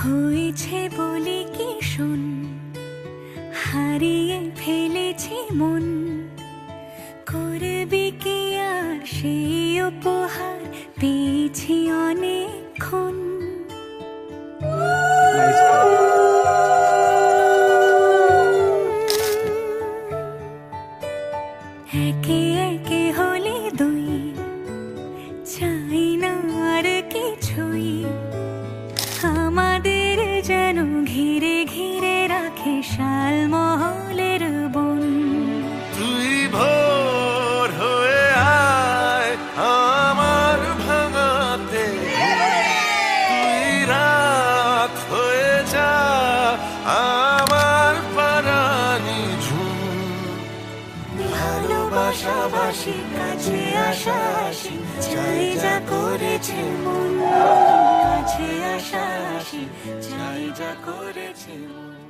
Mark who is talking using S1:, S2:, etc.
S1: হয়েছে বলে কি শোন, হারিয়ে ফেলেছি মন, করবি কি আর সেই উপহার পেয়েছি অনেকক্ষণ। একে একে হলে দুই, চাই না আর কিছুই, আমাদের যেন ঘিরে ঘিরে রাখে শালমহলের বন।
S2: তুই ভোর হয়ে আয় আমার ভাঙাতে, তুই রাত হয়ে যা আমার পারানি ঝুম।
S1: ভালোবাসাবাসি কাছে আসা আসি, চাই যা করেছে মন, কাছে আসা আসি, চাই যা করেছে মন।